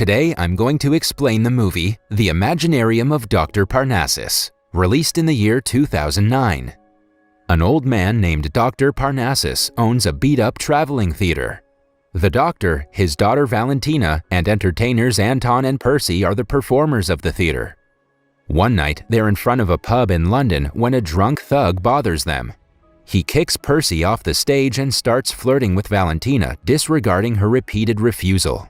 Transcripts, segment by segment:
Today I'm going to explain the movie The Imaginarium of Doctor Parnassus, released in the year 2009. An old man named Dr. Parnassus owns a beat-up traveling theater. The doctor, his daughter Valentina, and entertainers Anton and Percy are the performers of the theater. One night, they're in front of a pub in London when a drunk thug bothers them. He kicks Percy off the stage and starts flirting with Valentina, disregarding her repeated refusal.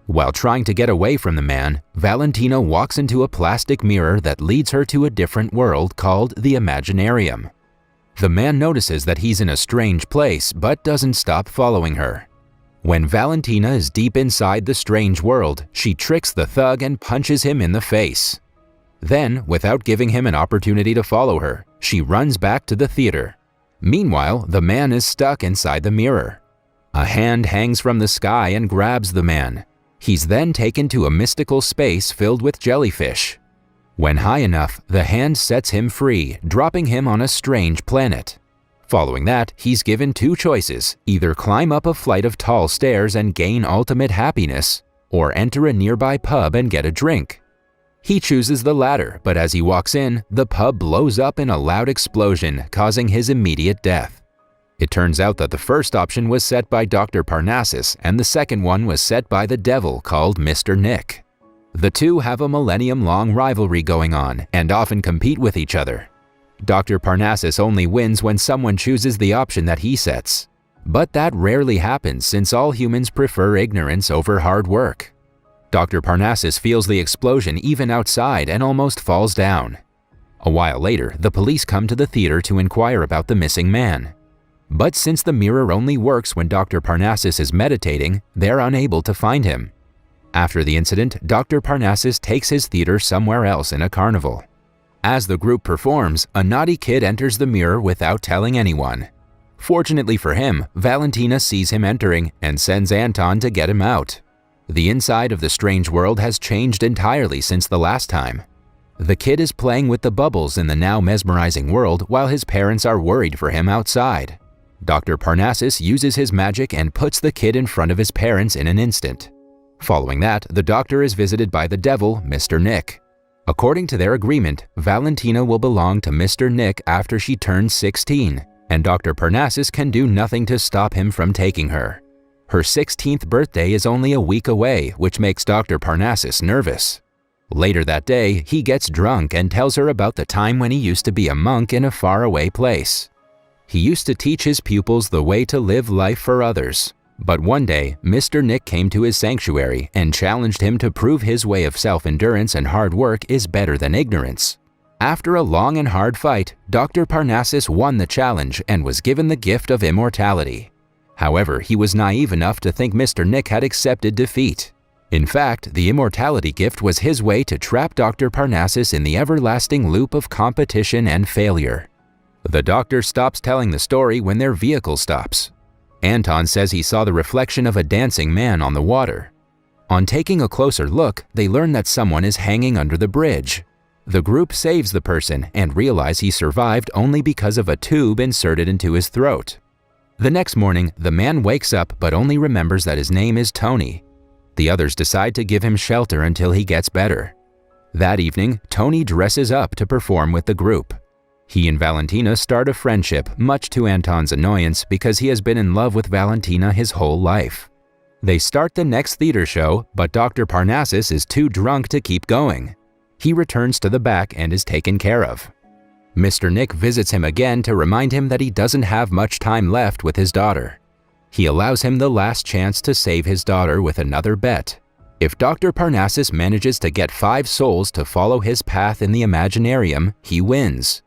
While trying to get away from the man, Valentina walks into a plastic mirror that leads her to a different world called the Imaginarium. The man notices that he's in a strange place but doesn't stop following her. When Valentina is deep inside the strange world, she tricks the thug and punches him in the face. Then, without giving him an opportunity to follow her, she runs back to the theater. Meanwhile, the man is stuck inside the mirror. A hand hangs from the sky and grabs the man. He's then taken to a mystical space filled with jellyfish. When high enough, the hand sets him free, dropping him on a strange planet. Following that, he's given two choices: either climb up a flight of tall stairs and gain ultimate happiness, or enter a nearby pub and get a drink. He chooses the latter, but as he walks in, the pub blows up in a loud explosion, causing his immediate death. It turns out that the first option was set by Dr. Parnassus, and the second one was set by the devil called Mr. Nick. The two have a millennium-long rivalry going on, and often compete with each other. Dr. Parnassus only wins when someone chooses the option that he sets. But that rarely happens since all humans prefer ignorance over hard work. Dr. Parnassus feels the explosion even outside and almost falls down. A while later, the police come to the theater to inquire about the missing man. But since the mirror only works when Dr. Parnassus is meditating, they're unable to find him. After the incident, Dr. Parnassus takes his theater somewhere else in a carnival. As the group performs, a naughty kid enters the mirror without telling anyone. Fortunately for him, Valentina sees him entering and sends Anton to get him out. The inside of the strange world has changed entirely since the last time. The kid is playing with the bubbles in the now mesmerizing world while his parents are worried for him outside. Dr. Parnassus uses his magic and puts the kid in front of his parents in an instant. Following that, the doctor is visited by the devil, Mr. Nick. According to their agreement, Valentina will belong to Mr. Nick after she turns 16, and Dr. Parnassus can do nothing to stop him from taking her. Her 16th birthday is only a week away, which makes Dr. Parnassus nervous. Later that day, he gets drunk and tells her about the time when he used to be a monk in a faraway place. He used to teach his pupils the way to live life for others. But one day, Mr. Nick came to his sanctuary and challenged him to prove his way of self-endurance and hard work is better than ignorance. After a long and hard fight, Dr. Parnassus won the challenge and was given the gift of immortality. However, he was naive enough to think Mr. Nick had accepted defeat. In fact, the immortality gift was his way to trap Dr. Parnassus in the everlasting loop of competition and failure. The doctor stops telling the story when their vehicle stops. Anton says he saw the reflection of a dancing man on the water. On taking a closer look, they learn that someone is hanging under the bridge. The group saves the person and realize he survived only because of a tube inserted into his throat. The next morning, the man wakes up but only remembers that his name is Tony. The others decide to give him shelter until he gets better. That evening, Tony dresses up to perform with the group. He and Valentina start a friendship, much to Anton's annoyance because he has been in love with Valentina his whole life. They start the next theater show, but Dr. Parnassus is too drunk to keep going. He returns to the back and is taken care of. Mr. Nick visits him again to remind him that he doesn't have much time left with his daughter. He allows him the last chance to save his daughter with another bet. If Dr. Parnassus manages to get 5 souls to follow his path in the Imaginarium, he wins.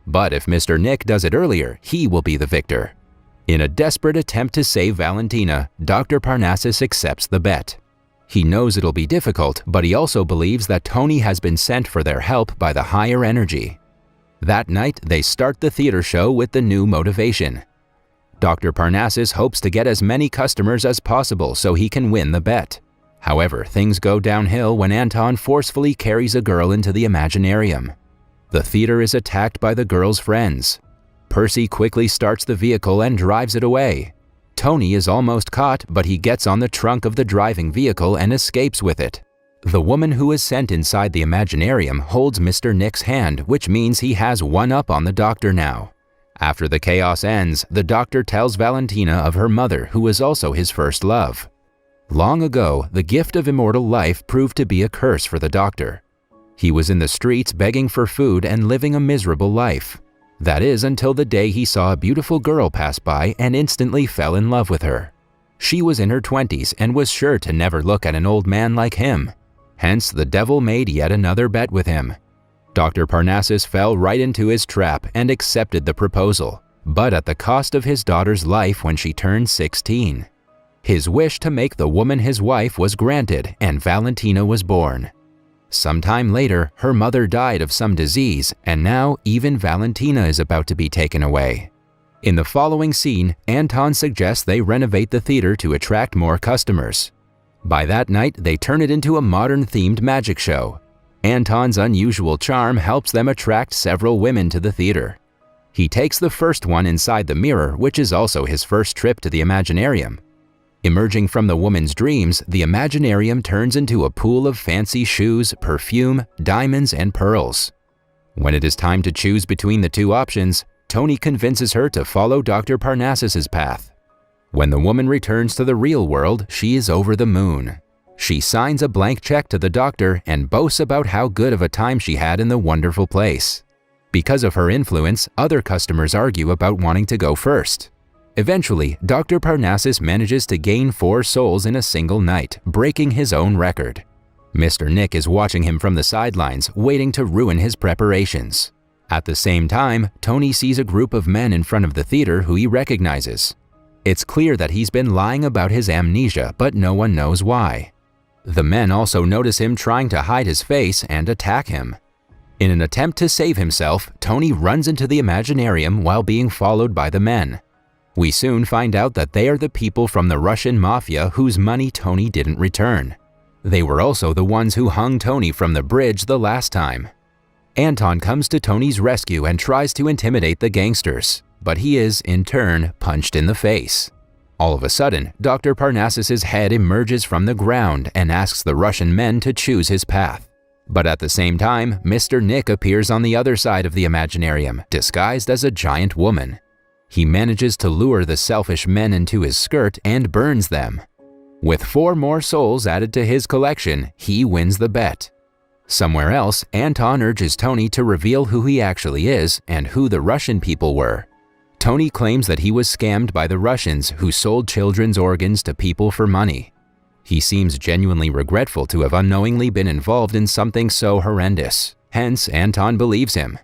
But if Mr. Nick does it earlier, he will be the victor. In a desperate attempt to save Valentina, Dr. Parnassus accepts the bet. He knows it'll be difficult, but he also believes that Tony has been sent for their help by the higher energy. That night, they start the theater show with the new motivation. Dr. Parnassus hopes to get as many customers as possible so he can win the bet. However, things go downhill when Anton forcefully carries a girl into the Imaginarium. The theater is attacked by the girl's friends. Percy quickly starts the vehicle and drives it away. Tony is almost caught, but he gets on the trunk of the driving vehicle and escapes with it. The woman who is sent inside the Imaginarium holds Mr. Nick's hand, which means he has one up on the Doctor now. After the chaos ends, the Doctor tells Valentina of her mother, who was also his first love. Long ago, the gift of immortal life proved to be a curse for the Doctor. He was in the streets begging for food and living a miserable life. That is, until the day he saw a beautiful girl pass by and instantly fell in love with her. She was in her 20s and was sure to never look at an old man like him. Hence, the devil made yet another bet with him. Dr. Parnassus fell right into his trap and accepted the proposal, but at the cost of his daughter's life when she turned 16. His wish to make the woman his wife was granted, and Valentina was born. Sometime later, her mother died of some disease, and now even Valentina is about to be taken away. In the following scene, Anton suggests they renovate the theater to attract more customers. By that night, they turn it into a modern-themed magic show. Anton's unusual charm helps them attract several women to the theater. He takes the first one inside the mirror, which is also his first trip to the Imaginarium. Emerging from the woman's dreams, the Imaginarium turns into a pool of fancy shoes, perfume, diamonds, and pearls. When it is time to choose between the two options, Tony convinces her to follow Dr. Parnassus's path. When the woman returns to the real world, she is over the moon. She signs a blank check to the Doctor and boasts about how good of a time she had in the wonderful place. Because of her influence, other customers argue about wanting to go first. Eventually, Dr. Parnassus manages to gain 4 souls in a single night, breaking his own record. Mr. Nick is watching him from the sidelines, waiting to ruin his preparations. At the same time, Tony sees a group of men in front of the theater who he recognizes. It's clear that he's been lying about his amnesia, but no one knows why. The men also notice him trying to hide his face and attack him. In an attempt to save himself, Tony runs into the Imaginarium while being followed by the men. We soon find out that they are the people from the Russian mafia whose money Tony didn't return. They were also the ones who hung Tony from the bridge the last time. Anton comes to Tony's rescue and tries to intimidate the gangsters, but he is, in turn, punched in the face. All of a sudden, Dr. Parnassus's head emerges from the ground and asks the Russian men to choose his path. But at the same time, Mr. Nick appears on the other side of the Imaginarium, disguised as a giant woman. He manages to lure the selfish men into his skirt and burns them. With 4 more souls added to his collection, he wins the bet. Somewhere else, Anton urges Tony to reveal who he actually is and who the Russian people were. Tony claims that he was scammed by the Russians who sold children's organs to people for money. He seems genuinely regretful to have unknowingly been involved in something so horrendous. Hence, Anton believes him.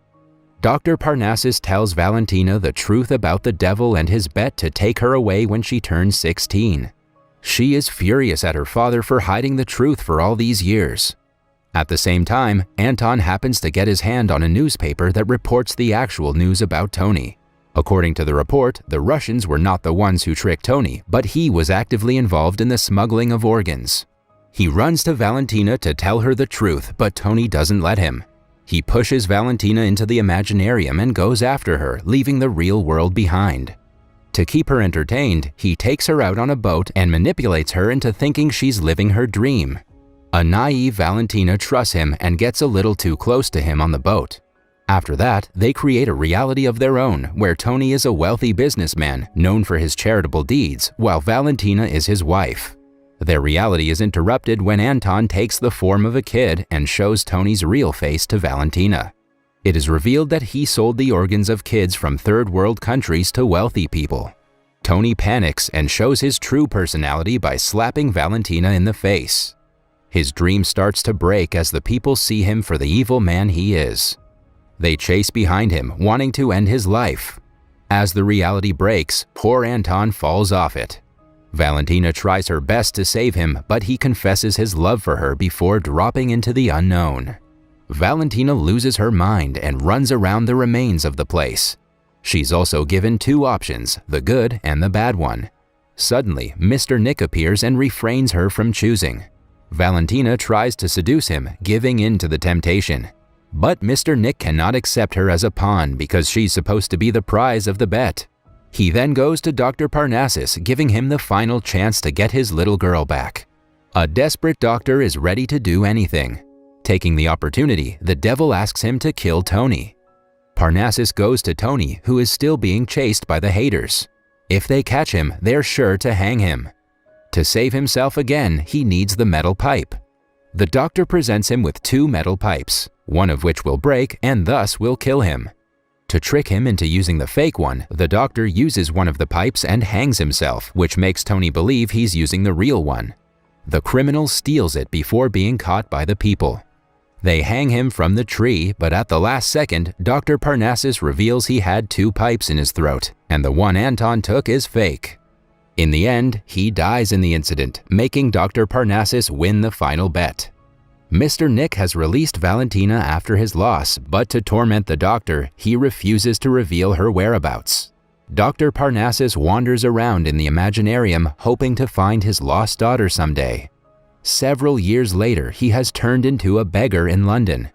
Dr. Parnassus tells Valentina the truth about the devil and his bet to take her away when she turns 16. She is furious at her father for hiding the truth for all these years. At the same time, Anton happens to get his hand on a newspaper that reports the actual news about Tony. According to the report, the Russians were not the ones who tricked Tony, but he was actively involved in the smuggling of organs. He runs to Valentina to tell her the truth, but Tony doesn't let him. He pushes Valentina into the Imaginarium and goes after her, leaving the real world behind. To keep her entertained, he takes her out on a boat and manipulates her into thinking she's living her dream. A naive Valentina trusts him and gets a little too close to him on the boat. After that, they create a reality of their own, where Tony is a wealthy businessman known for his charitable deeds, while Valentina is his wife. Their reality is interrupted when Anton takes the form of a kid and shows Tony's real face to Valentina. It is revealed that he sold the organs of kids from third-world countries to wealthy people. Tony panics and shows his true personality by slapping Valentina in the face. His dream starts to break as the people see him for the evil man he is. They chase behind him, wanting to end his life. As the reality breaks, poor Anton falls off it. Valentina tries her best to save him, but he confesses his love for her before dropping into the unknown. Valentina loses her mind and runs around the remains of the place. She's also given 2 options, the good and the bad one. Suddenly, Mr. Nick appears and refrains her from choosing. Valentina tries to seduce him, giving in to the temptation. But Mr. Nick cannot accept her as a pawn because she's supposed to be the prize of the bet. He then goes to Dr. Parnassus, giving him the final chance to get his little girl back. A desperate doctor is ready to do anything. Taking the opportunity, the devil asks him to kill Tony. Parnassus goes to Tony, who is still being chased by the haters. If they catch him, they're sure to hang him. To save himself again, he needs the metal pipe. The doctor presents him with 2 metal pipes, one of which will break and thus will kill him. To trick him into using the fake one, the doctor uses one of the pipes and hangs himself, which makes Tony believe he's using the real one. The criminal steals it before being caught by the people. They hang him from the tree, but at the last second, Dr. Parnassus reveals he had 2 pipes in his throat, and the one Anton took is fake. In the end, he dies in the incident, making Dr. Parnassus win the final bet. Mr. Nick has released Valentina after his loss, but to torment the doctor, he refuses to reveal her whereabouts. Dr. Parnassus wanders around in the Imaginarium, hoping to find his lost daughter someday. Several years later, he has turned into a beggar in London.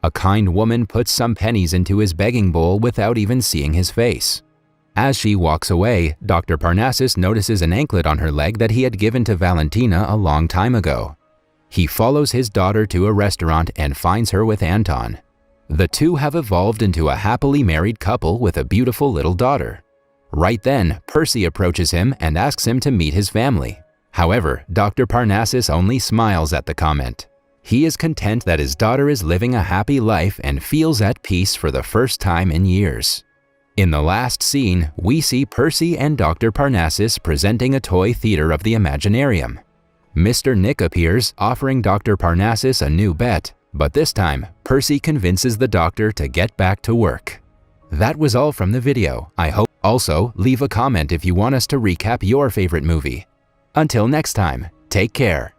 A kind woman puts some pennies into his begging bowl without even seeing his face. As she walks away, Dr. Parnassus notices an anklet on her leg that he had given to Valentina a long time ago. He follows his daughter to a restaurant and finds her with Anton. The two have evolved into a happily married couple with a beautiful little daughter. Right then, Percy approaches him and asks him to meet his family. However, Dr. Parnassus only smiles at the comment. He is content that his daughter is living a happy life and feels at peace for the first time in years. In the last scene, we see Percy and Dr. Parnassus presenting a toy theater of the Imaginarium. Mr. Nick appears, offering Dr. Parnassus a new bet, but this time, Percy convinces the doctor to get back to work. That was all from the video. I hope. Also, leave a comment if you want us to recap your favorite movie. Until next time, take care.